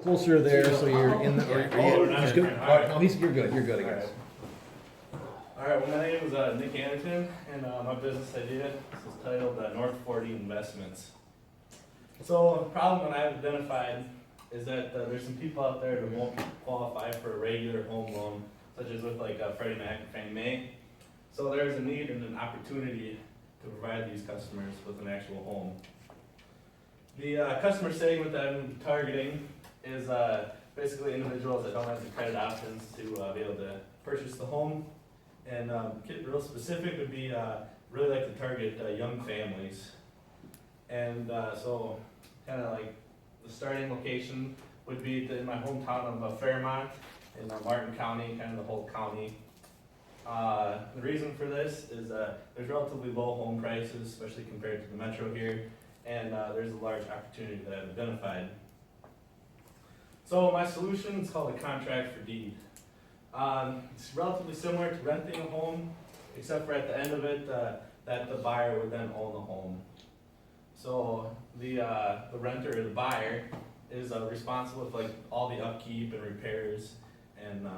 closer there, so you're in the, he's good? No, you're good, I guess. Alright, well, my name is Nick Anderton, and my business idea is titled North 40 Investments. So the problem that I've identified is that there's some people out there that won't qualify for a regular home loan, such as with like Freddie Mac and Fannie Mae. So there's a need and an opportunity to provide these customers with an actual home. The customer segment that I'm targeting is basically individuals that don't have the credit options to be able to purchase the home. And get real specific would be really like to target young families. And so kind of like the starting location would be in my hometown of Fairmont in Martin County, kind of the whole county. The reason for this is there's relatively low home prices, especially compared to the metro here, and there's a large opportunity that I've identified. So my solution is called a contract for deed. It's relatively similar to renting a home, except for at the end of it, that the buyer would then own the home. So the renter or the buyer is responsible for like all the upkeep and repairs and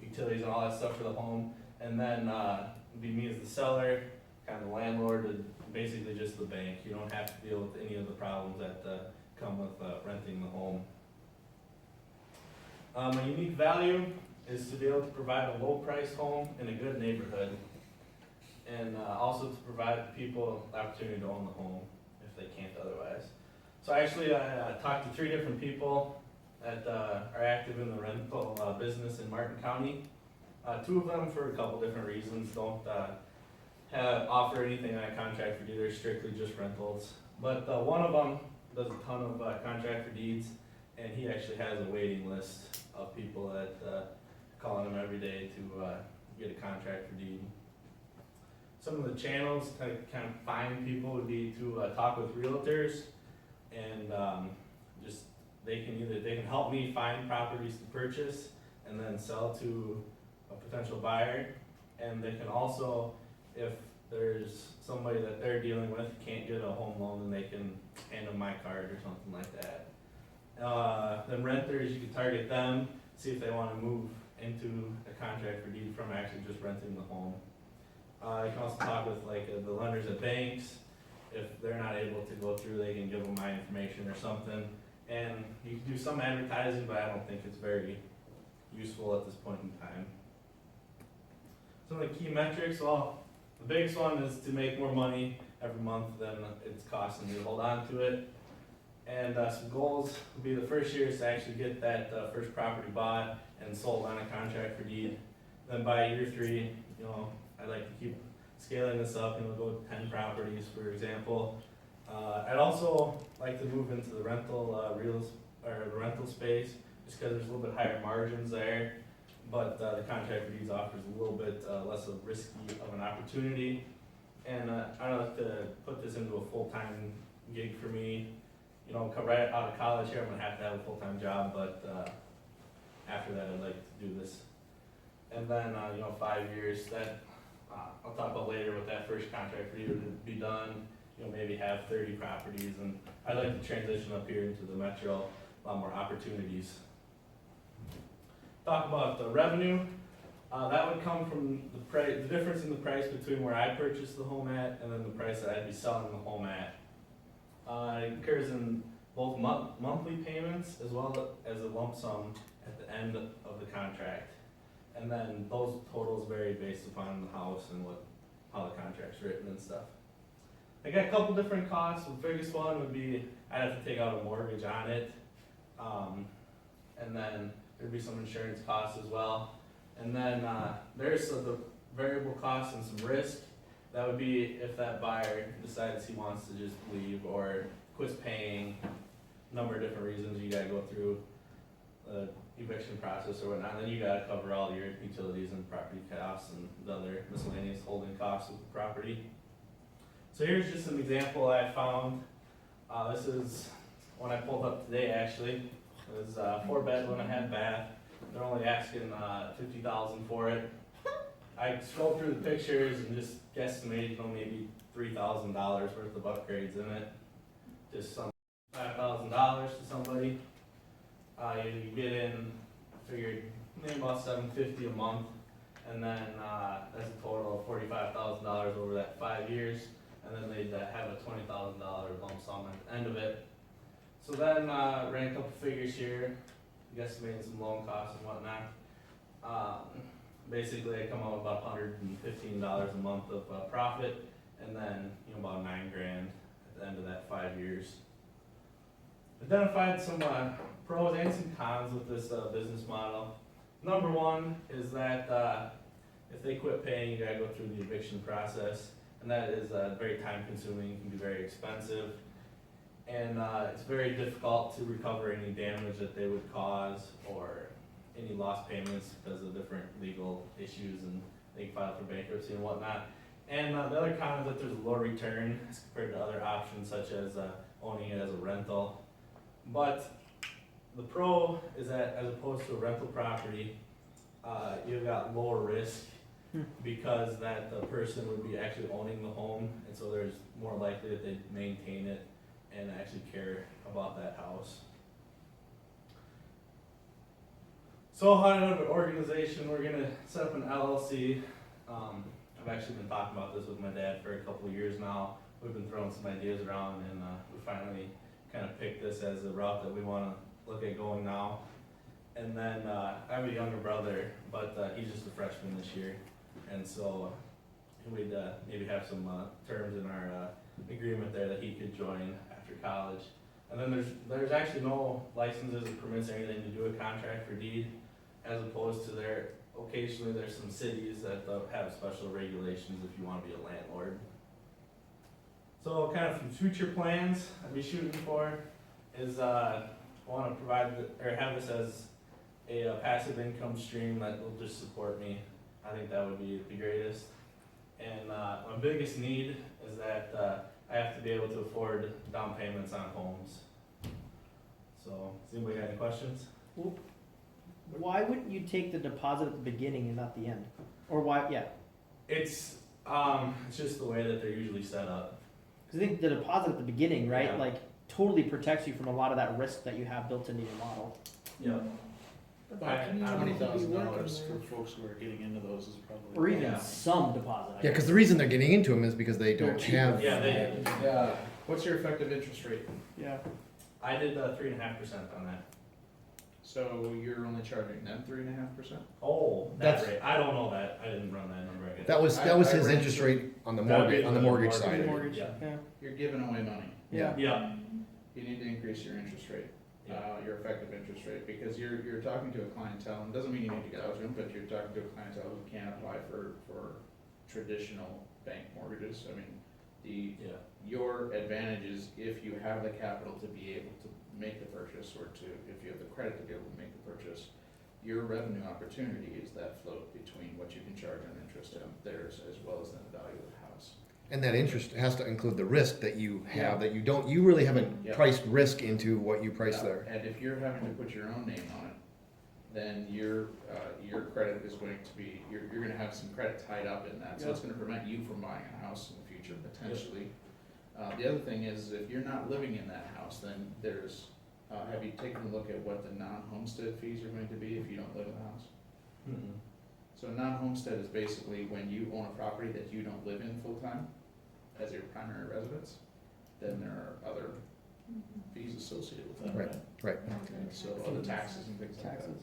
utilities and all that stuff for the home. And then it'd be me as the seller, kind of the landlord, and basically just the bank. You don't have to deal with any of the problems that come with renting the home. A unique value is to be able to provide a low-priced home in a good neighborhood, and also to provide people the opportunity to own the home if they can't otherwise. So actually, I talked to 3 different people that are active in the rental business in Martin County. 2 of them, for a couple different reasons, don't offer anything on a contract for deed. They're strictly just rentals. But one of them does a ton of contract for deeds, and he actually has a waiting list of people that calling him every day to get a contract for deed. Some of the channels to kind of find people would be to talk with realtors, and just they can help me find properties to purchase and then sell to a potential buyer. And they can also, if there's somebody that they're dealing with can't get a home loan, then they can hand them my card or something like that. Then renters, you can target them, see if they want to move into a contract for deed from actually just renting the home. You can also talk with like the lenders at banks. If they're not able to go through, they can give them my information or something. And you can do some advertising, but I don't think it's very useful at this point in time. Some of the key metrics, well, the biggest one is to make more money every month than it's costing you to hold on to it. And some goals would be the first year is to actually get that first property bought and sold on a contract for deed. Then by year 3, I'd like to keep scaling this up, go with 10 properties, for example. I'd also like to move into the rental rental space, just because there's a little bit higher margins there, but the contract for deeds offers a little bit less of risky of an opportunity. And I'd like to put this into a full-time gig for me. Right out of college here, I'm gonna have a full-time job, but after that, I'd like to do this. And then, 5 years, that I'll talk about later with that first contract for deed would be done. Maybe have 30 properties, and I'd like to transition up here into the metro, a lot more opportunities. Talk about the revenue. That would come from the difference in the price between where I purchased the home at and then the price that I'd be selling the home at. It occurs in both monthly payments as well as a lump sum at the end of the contract. And then those totals vary based upon the house and how the contract's written and stuff. I got a couple different costs. The biggest one would be I'd have to take out a mortgage on it. And then there'd be some insurance costs as well. And then there's the variable costs and some risk. That would be if that buyer decides he wants to just leave or quits paying, a number of different reasons you gotta go through the eviction process or whatnot. Then you gotta cover all your utilities and property costs and the other miscellaneous holding costs of the property. So here's just an example I found. This is one I pulled up today actually. It was 4-bed, 1.5 bath. They're only asking $50,000 for it. I scrolled through the pictures and just guesstimated, maybe $3,000 worth of upgrades in it. Just some $5,000 to somebody. You get in, figured maybe about $750 a month, and then that's a total of $45,000 over that 5 years, and then they'd have a $20,000 lump sum at the end of it. So then ran a couple figures here, guesstimating some loan costs and whatnot. Basically, I come out with about $115 a month of profit, and then about $9,000 at the end of that 5 years. Identified some pros and some cons with this business model. Number one is that if they quit paying, you gotta go through the eviction process, and that is very time consuming, can be very expensive, and it's very difficult to recover any damage that they would cause or any lost payments because of different legal issues, and they can file for bankruptcy and whatnot. And the other con is that there's a low return as compared to other options such as owning it as a rental. But the pro is that as opposed to a rental property, you've got lower risk because that the person would be actually owning the home, and so there's more likely that they'd maintain it and actually care about that house. So how to have an organization, we're gonna set up an LLC. I've actually been talking about this with my dad for a couple of years now. We've been throwing some ideas around, and we finally kind of picked this as the route that we wanna look at going now. And then I have a younger brother, but he's just a freshman this year, and so we'd maybe have some terms in our agreement there that he could join after college. And then there's actually no licenses or permits or anything to do a contract for deed, as opposed to occasionally there's some cities that have special regulations if you want to be a landlord. So kind of some future plans I'd be shooting for is I want to provide or have this as a passive income stream that will just support me. I think that would be the greatest. And my biggest need is that I have to be able to afford down payments on homes. So, does anybody got any questions? Why wouldn't you take the deposit at the beginning and not the end? Or why, yeah. It's just the way that they're usually set up. Because I think the deposit at the beginning, right, Yeah. like totally protects you from a lot of that risk that you have built into your model. Yep. $20,000 for folks who are getting into those is probably. Or even Yeah. some deposit. I Yeah, guess. because the reason they're getting into them is because they don't They're cheap. have. Yeah, What's your effective interest rate? Yeah. I did 3.5% on that. So you're only charging them 3.5%? Oh, That's- that rate. I don't know that. I didn't run that number. I guess. That was I his ran interest through- rate on the That'd be mortgage the mortgage mortgage. side. Mortgage, Yeah. yeah. You're giving away money. Yeah. Yeah. You need to increase your interest rate, Yeah. your effective interest rate, because you're talking to a clientele, and doesn't mean you need to gouge them, but you're talking to a clientele who can't apply for traditional bank mortgages. I mean, Yeah. your advantage is if you have the capital to be able to make the purchase, or if you have the credit to be able to make the purchase, your revenue opportunity is that float between what you can charge on interest and theirs, as well as then the value of the house. And that interest has to include the risk that you Yeah. have, that you really haven't Yeah. priced risk into what you price there. And if you're having to put your own name on it, then your credit is going to be, you're gonna have some credit tied up in that, so it's gonna prevent you from buying a house in the future, potentially. The other thing is, if you're not living in that house, then there's, have you taken a look at what the non-homestead fees are going to be if you don't live in the house? Mm-mm. So non-homestead is basically when you own a property that you don't live in full-time as your primary residence, then there are other fees associated with that, Right. right? Right. So other taxes and things like that. Taxes.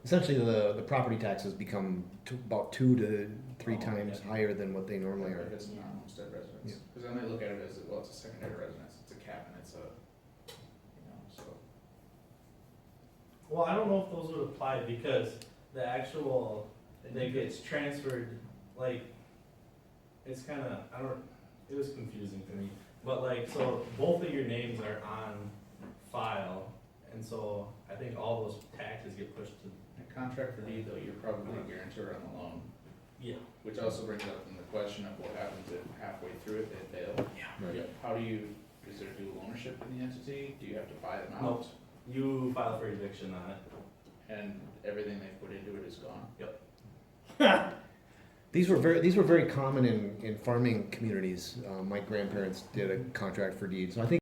Essentially the property taxes become about 2 to 3 Oh, times yeah. higher than what they normally If are. it's a non-homestead residence, because then they look at it as, well, it's a secondary residence, it's a cabin, it's a, so. Well, I don't know if those would apply because the actual, that gets transferred, like, it's kinda, it was confusing to me. But like, so both of your names are on file, and so I think all those taxes get pushed to, A contract for deed, though, you're probably a guarantor on the loan, yeah. which also brings up in the question of what happens if halfway through it they fail. Right. How do you, is there dual ownership in the entity? Do you have to buy them out? Nope. You file for eviction on it. And everything they put into it is gone? These were very common in farming communities. My grandparents did a contract for deed, so I think